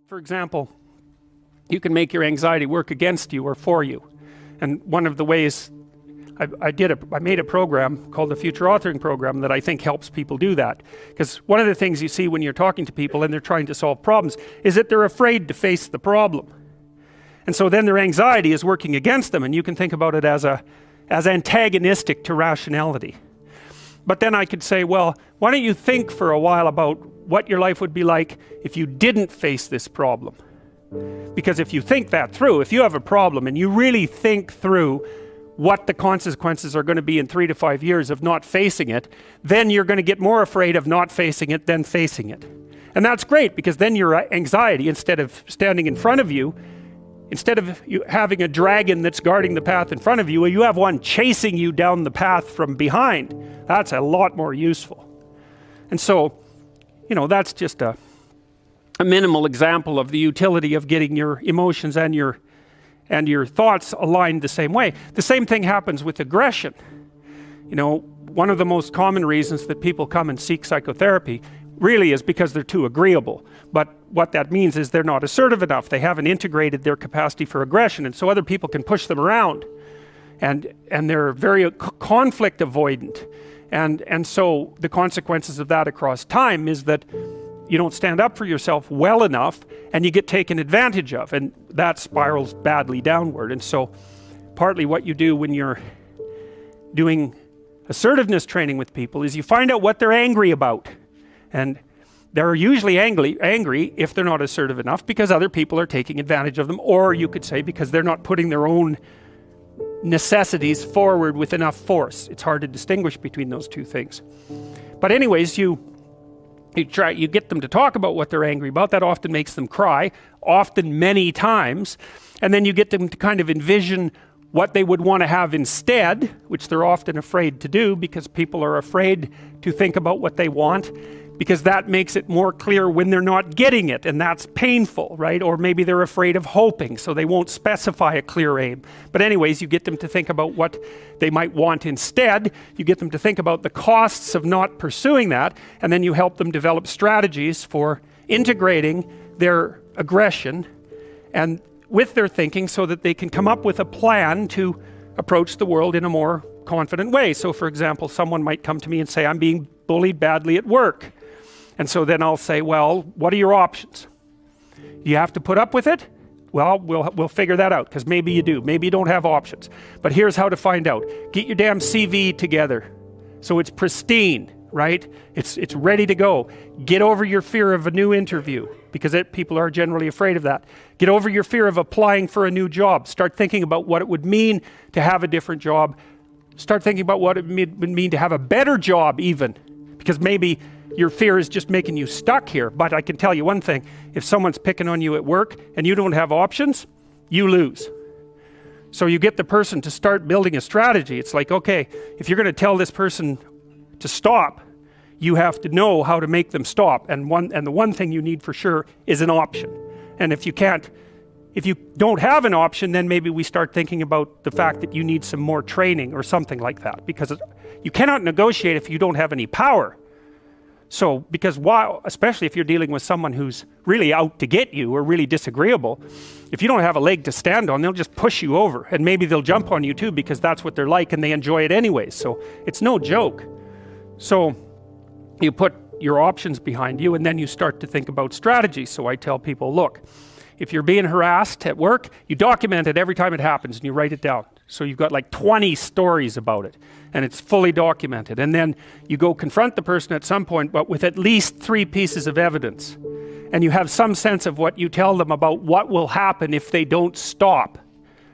For example, you can make your anxiety work against you or for you. And one of the ways I made a program called the Future Authoring Program that I think helps people do that. Because one of the things you see when you're talking to people and they're trying to solve problems is that they're afraid to face the problem. And so then their anxiety is working against them, and you can think about it as antagonistic to rationality. But then I could say, well, why don't you think for a while about what your life would be like if you didn't face this problem? Because if you think that through, if you have a problem and you really think through what the consequences are going to be in 3 to 5 years of not facing it, then you're going to get more afraid of not facing it than facing it. And that's great, because then your anxiety, instead of standing in front of you, instead of you having a dragon that's guarding the path in front of you, you have one chasing you down the path from behind. That's a lot more useful. And so, that's just a minimal example of the utility of getting your emotions and your thoughts aligned the same way. The same thing happens with aggression. One of the most common reasons that people come and seek psychotherapy really is because they're too agreeable. But what that means is they're not assertive enough. They haven't integrated their capacity for aggression, and so other people can push them around. And they're very conflict avoidant. And so the consequences of that across time is that you don't stand up for yourself well enough, and you get taken advantage of, and that spirals badly downward. And so partly what you do when you're doing assertiveness training with people is you find out what they're angry about. And they're usually angry if they're not assertive enough because other people are taking advantage of them, or you could say because they're not putting their own necessities forward with enough force. It's hard to distinguish between those two things. But anyways, you get them to talk about what they're angry about. That often makes them cry, often many times. And then you get them to kind of envision what they would want to have instead, which they're often afraid to do because people are afraid to think about what they want, because that makes it more clear when they're not getting it, and that's painful, right? Or maybe they're afraid of hoping, so they won't specify a clear aim. But anyways, you get them to think about what they might want instead. You get them to think about the costs of not pursuing that, and then you help them develop strategies for integrating their aggression and with their thinking so that they can come up with a plan to approach the world in a more confident way. So for example, someone might come to me and say, I'm being bullied badly at work. And so then I'll say, well, what are your options? Do you have to put up with it? Well, we'll figure that out, because maybe you do. Maybe you don't have options. But here's how to find out. Get your damn CV together so it's pristine, right? It's ready to go. Get over your fear of a new interview, because people are generally afraid of that. Get over your fear of applying for a new job. Start thinking about what it would mean to have a different job. Start thinking about what it would mean to have a better job even, because maybe your fear is just making you stuck here. But I can tell you one thing, if someone's picking on you at work and you don't have options, you lose. So you get the person to start building a strategy. It's like, okay, if you're going to tell this person to stop, you have to know how to make them stop. And the one thing you need for sure is an option. And if you don't have an option, then maybe we start thinking about the fact that you need some more training or something like that, because you cannot negotiate if you don't have any power. So, especially if you're dealing with someone who's really out to get you or really disagreeable, if you don't have a leg to stand on, they'll just push you over, and maybe they'll jump on you too, because that's what they're like and they enjoy it anyways. So it's no joke. So you put your options behind you, and then you start to think about strategy. So I tell people, look, if you're being harassed at work, you document it every time it happens and you write it down. So you've got like 20 stories about it, and it's fully documented. And then you go confront the person at some point, but with at least 3 pieces of evidence. And you have some sense of what you tell them about what will happen if they don't stop.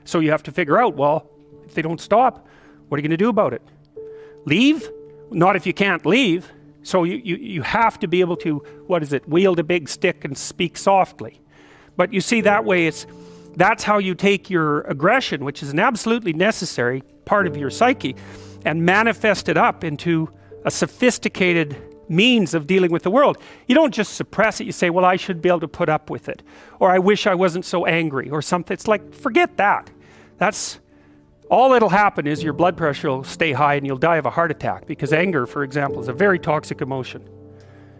So you have to figure out, well, if they don't stop, what are you going to do about it? Leave? Not if you can't leave. So you have to be able to, wield a big stick and speak softly. But you see, that way that's how you take your aggression, which is an absolutely necessary part of your psyche, and manifest it up into a sophisticated means of dealing with the world. You don't just suppress it. You say, well, I should be able to put up with it, or I wish I wasn't so angry, or something. It's like, forget that. That's all that'll happen is your blood pressure will stay high and you'll die of a heart attack, because anger, for example, is a very toxic emotion.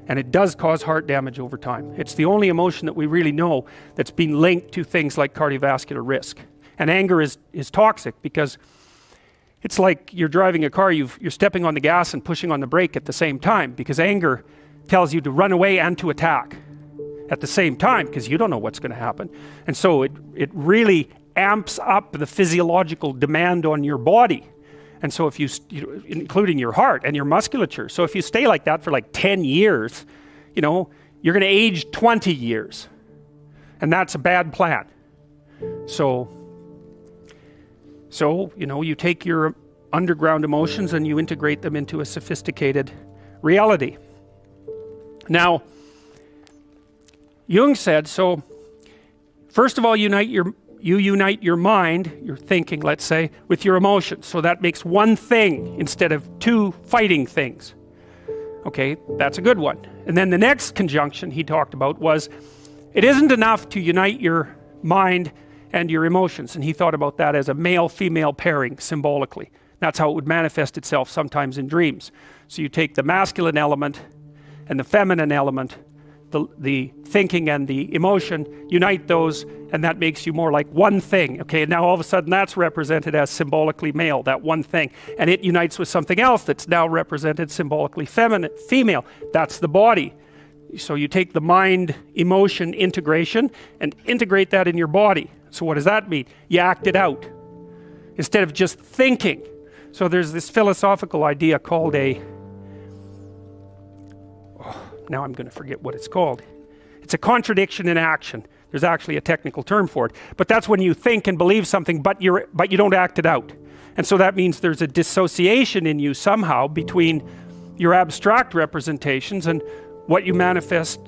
And it does cause heart damage over time. It's the only emotion that we really know that's been linked to things like cardiovascular risk. And anger is toxic because it's like you're driving a car, you're stepping on the gas and pushing on the brake at the same time, because anger tells you to run away and to attack at the same time, because you don't know what's going to happen. And so it really amps up the physiological demand on your body. And so if you including your heart and your musculature. So if you stay like that for like 10 years, you know, you're going to age 20 years. And that's a bad plan. So, you know, you take your underground emotions and you integrate them into a sophisticated reality. Now, Jung said, so first of all, you unite your mind, your thinking, let's say, with your emotions. So that makes one thing instead of two fighting things. Okay, that's a good one. And then the next conjunction he talked about was, it isn't enough to unite your mind and your emotions. And he thought about that as a male-female pairing symbolically. That's how it would manifest itself sometimes in dreams. So you take the masculine element and the feminine element, the thinking and the emotion, unite those, and that makes you more like one thing. Okay, and now all of a sudden that's represented as symbolically male, that one thing. And it unites with something else that's now represented symbolically female. That's the body. So you take the mind, emotion integration and integrate that in your body. So what does that mean? You act it out instead of just thinking. So there's this philosophical idea called now I'm going to forget what it's called. It's a contradiction in action. There's actually a technical term for it. But that's when you think and believe something, but you don't act it out. And so that means there's a dissociation in you somehow between your abstract representations and what you manifest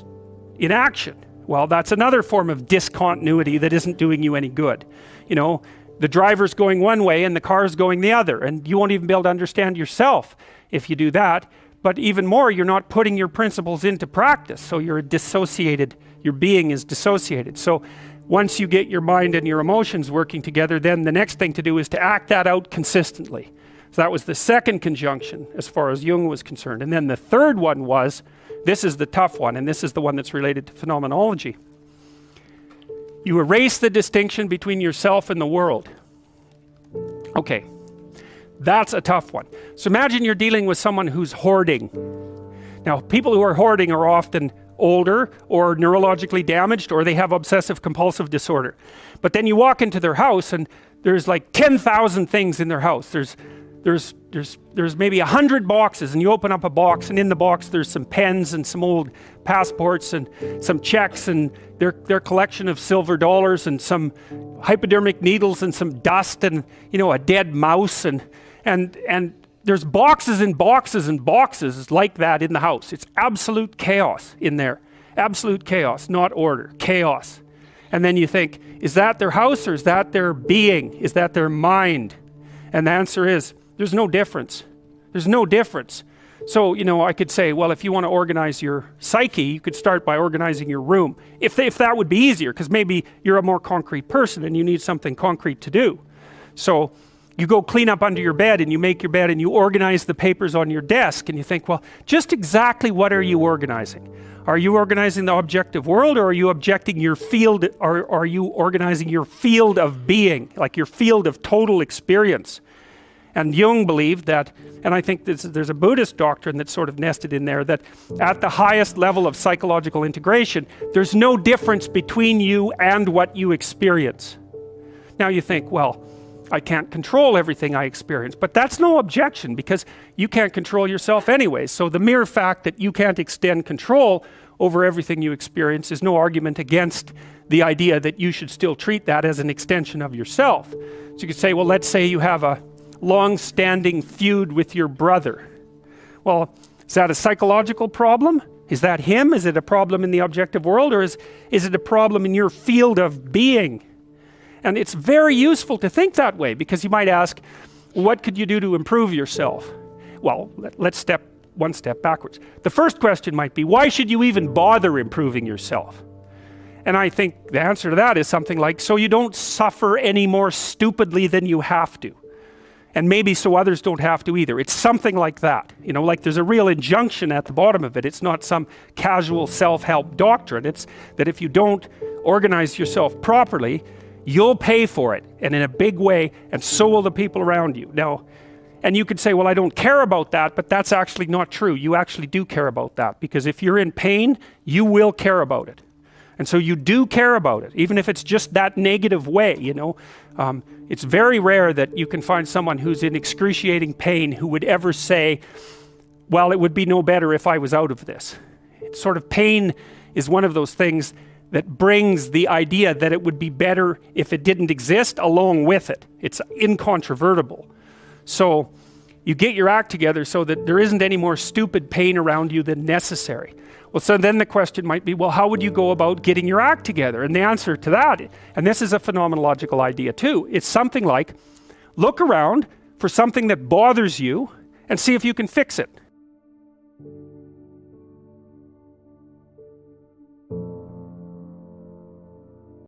in action. Well, that's another form of discontinuity that isn't doing you any good. You know, the driver's going one way and the car's going the other, and you won't even be able to understand yourself if you do that. But even more, you're not putting your principles into practice. So you're dissociated, your being is dissociated. So once you get your mind and your emotions working together, then the next thing to do is to act that out consistently. So that was the second conjunction as far as Jung was concerned. And then the third one was, this is the tough one, and this is the one that's related to phenomenology. You erase the distinction between yourself and the world. Okay. That's a tough one. So imagine you're dealing with someone who's hoarding. Now, people who are hoarding are often older or neurologically damaged, or they have obsessive compulsive disorder. But then you walk into their house and there's like 10,000 things in their house. There's maybe 100 boxes, and you open up a box, and in the box there's some pens and some old passports and some checks and their collection of silver dollars and some hypodermic needles and some dust and, you know, a dead mouse and there's boxes and boxes and boxes like that in the house. It's absolute chaos in there. Absolute chaos, not order, chaos. And then you think, is that their house or is that their being? Is that their mind? And the answer is, there's no difference. There's no difference. So, you know, I could say, well, if you want to organize your psyche, you could start by organizing your room. If that would be easier, because maybe you're a more concrete person and you need something concrete to do. So you go clean up under your bed and you make your bed and you organize the papers on your desk and you think, well, just exactly what are you organizing? Are you organizing the objective world, or are you objecting your field, or are you organizing your field of being, like your field of total experience? And Jung believed that, and I think there's a Buddhist doctrine that's sort of nested in there, that at the highest level of psychological integration, there's no difference between you and what you experience. Now you think, well, I can't control everything I experience, but that's no objection, because you can't control yourself anyway. So the mere fact that you can't extend control over everything you experience is no argument against the idea that you should still treat that as an extension of yourself. So you could say, well, let's say you have a long-standing feud with your brother. Well, is that a psychological problem? Is that him? Is it a problem in the objective world, or is it a problem in your field of being? And it's very useful to think that way, because you might ask, what could you do to improve yourself? Well, let's step one step backwards. The first question might be, why should you even bother improving yourself? And I think the answer to that is something like, so you don't suffer any more stupidly than you have to. and maybe so others don't have to either. It's something like that. You know, like there's a real injunction at the bottom of it. It's not some casual self-help doctrine. It's that if you don't organize yourself properly, you'll pay for it, and in a big way, and so will the people around you. Now, and you could say, well, I don't care about that, but that's actually not true. You actually do care about that, because if you're in pain, you will care about it. And so you do care about it, even if it's just that negative way, you know. It's very rare that you can find someone who's in excruciating pain who would ever say, well, it would be no better if I was out of this. It's sort of pain is one of those things that brings the idea that it would be better if it didn't exist along with it. It's incontrovertible. So you get your act together so that there isn't any more stupid pain around you than necessary. Well, so then the question might be, well, how would you go about getting your act together? And the answer to that, and this is a phenomenological idea too, it's something like, look around for something that bothers you and see if you can fix it.